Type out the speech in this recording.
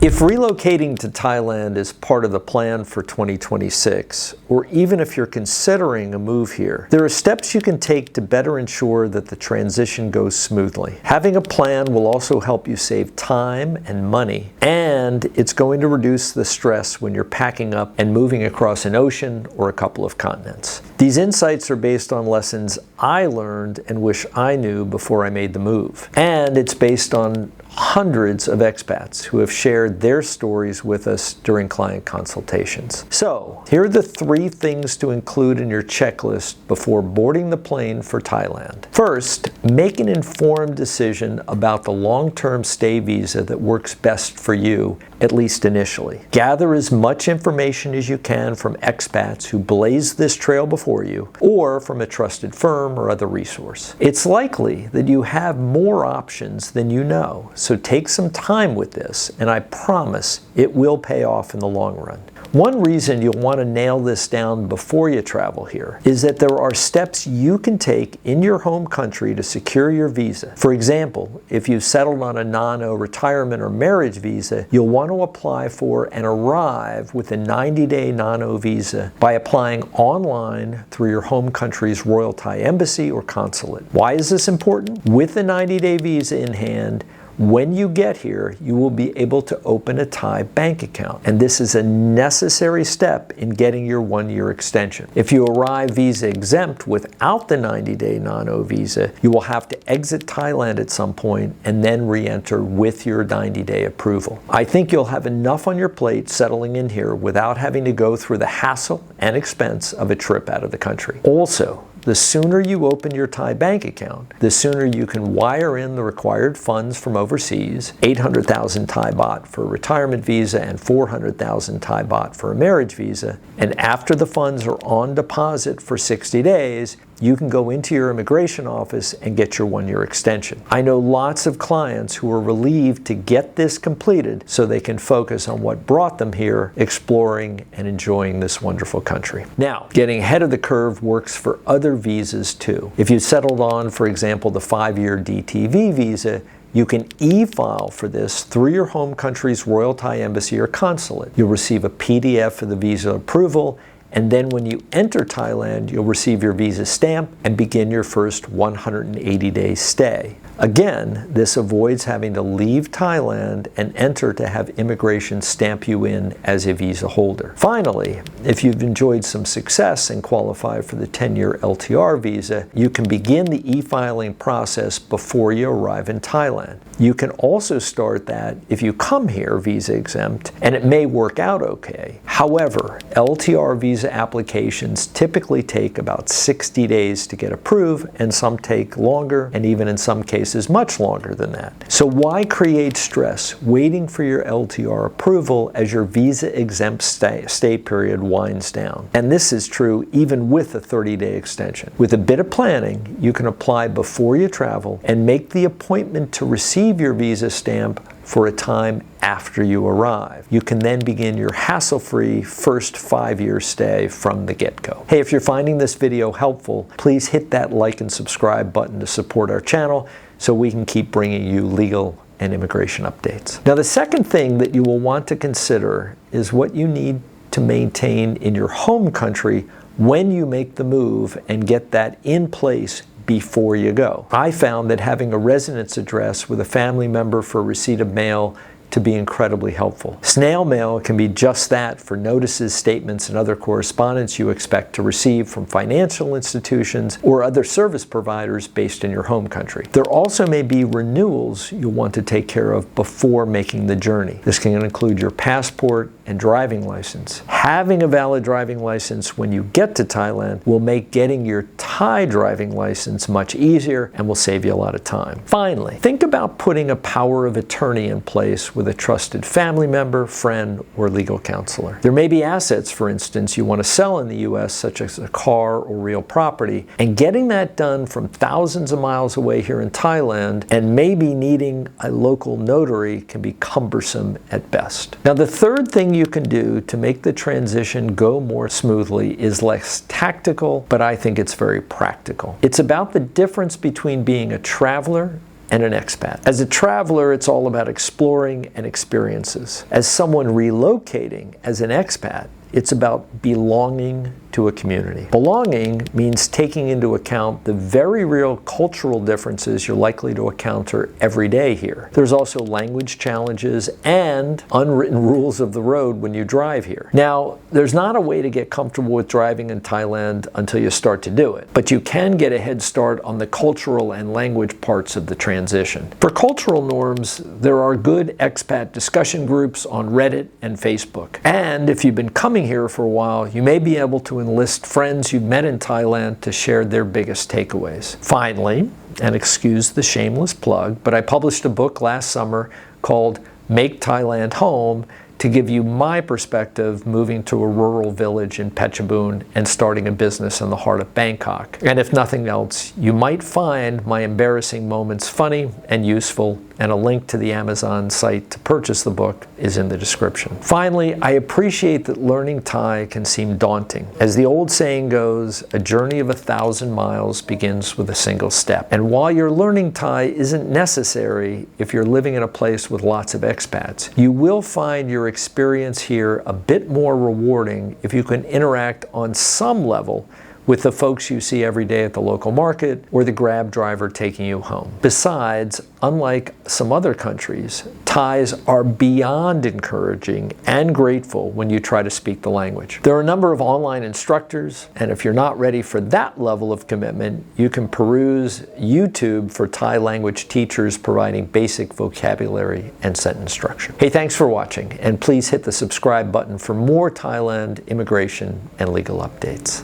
If relocating to Thailand is part of the plan for 2026, or even if you're considering a move here, there are steps you can take to better ensure that the transition goes smoothly. Having a plan will also help you save time and money, and it's going to reduce the stress when you're packing up and moving across an ocean or a couple of continents. These insights are based on lessons I learned and wish I knew before I made the move. And it's based on hundreds of expats who have shared their stories with us during client consultations. So, here are the 3 things to include in your checklist before boarding the plane for Thailand. First, make an informed decision about the long-term stay visa that works best for you, at least initially. Gather as much information as you can from expats who blazed this trail before you, or from a trusted firm or other resource. It's likely that you have more options than you know, so take some time with this, and I promise it will pay off in the long run. One reason you'll want to nail this down before you travel here is that there are steps you can take in your home country to secure your visa. For example, if you've settled on a non-O retirement or marriage visa, you'll want to apply for and arrive with a 90-day non-O visa by applying online through your home country's Royal Thai Embassy or consulate. Why is this important? With a 90-day visa in hand, when you get here, you will be able to open a Thai bank account, and this is a necessary step in getting your 1-year extension. If you arrive visa exempt without the 90-day non-O visa, you will have to exit Thailand at some point and then re-enter with your 90-day approval. I think you'll have enough on your plate settling in here without having to go through the hassle and expense of a trip out of the country. Also, the sooner you open your Thai bank account, the sooner you can wire in the required funds from overseas, 800,000 Thai baht for a retirement visa and 400,000 Thai baht for a marriage visa. And after the funds are on deposit for 60 days, you can go into your immigration office and get your 1-year extension. I know lots of clients who are relieved to get this completed so they can focus on what brought them here, exploring and enjoying this wonderful country. Now, getting ahead of the curve works for other visas too. If you settled on, for example, the 5-year DTV visa, you can e-file for this through your home country's Royal Thai Embassy or consulate. You'll receive a PDF of the visa approval, and then when you enter Thailand, you'll receive your visa stamp and begin your first 180-day stay. Again, this avoids having to leave Thailand and enter to have immigration stamp you in as a visa holder. Finally, if you've enjoyed some success and qualify for the 10-year LTR visa, you can begin the e-filing process before you arrive in Thailand. You can also start that if you come here visa exempt, and it may work out okay. However, LTR visa applications typically take about 60 days to get approved, and some take longer, and even in some cases much longer than that. So why create stress waiting for your LTR approval as your visa exempt stay period winds down? And this is true even with a 30-day extension. With a bit of planning, you can apply before you travel and make the appointment to receive your visa stamp for a time after you arrive. You can then begin your hassle-free first 5-year stay from the get-go. Hey, if you're finding this video helpful, please hit that like and subscribe button to support our channel so we can keep bringing you legal and immigration updates. Now, the second thing that you will want to consider is what you need to maintain in your home country when you make the move and get that in place before you go. I found that having a residence address with a family member for receipt of mail to be incredibly helpful. Snail mail can be just that for notices, statements, and other correspondence you expect to receive from financial institutions or other service providers based in your home country. There also may be renewals you'll want to take care of before making the journey. This can include your passport and driving license. Having a valid driving license when you get to Thailand will make getting your Thai driving license much easier and will save you a lot of time. Finally, think about putting a power of attorney in place with a trusted family member, friend, or legal counselor. There may be assets, for instance, you want to sell in the U.S., such as a car or real property, and getting that done from thousands of miles away here in Thailand and maybe needing a local notary can be cumbersome at best. Now, the third thing you can do to make the transition go more smoothly is less tactical, but I think it's very practical. It's about the difference between being a traveler and an expat. As a traveler, it's all about exploring and experiences. As someone relocating as an expat, it's about belonging to a community. Belonging means taking into account the very real cultural differences you're likely to encounter every day here. There's also language challenges and unwritten rules of the road when you drive here. Now, there's not a way to get comfortable with driving in Thailand until you start to do it, but you can get a head start on the cultural and language parts of the transition. For cultural norms, there are good expat discussion groups on Reddit and Facebook. And if you've been coming here for a while, you may be able to enlist friends you've met in Thailand to share their biggest takeaways. Finally, and excuse the shameless plug, but I published a book last summer called Make Thailand Home to give you my perspective moving to a rural village in Phetchabun and starting a business in the heart of Bangkok. And if nothing else, you might find my embarrassing moments funny and useful, and a link to the Amazon site to purchase the book is in the description. Finally, I appreciate that learning Thai can seem daunting. As the old saying goes, a journey of 1,000 miles begins with a single step. And while your learning Thai isn't necessary if you're living in a place with lots of expats, you will find your experience here a bit more rewarding if you can interact on some level with the folks you see every day at the local market or the Grab driver taking you home. Besides, unlike some other countries, Thais are beyond encouraging and grateful when you try to speak the language. There are a number of online instructors, and if you're not ready for that level of commitment, you can peruse YouTube for Thai language teachers providing basic vocabulary and sentence structure. Hey, thanks for watching, and please hit the subscribe button for more Thailand immigration and legal updates.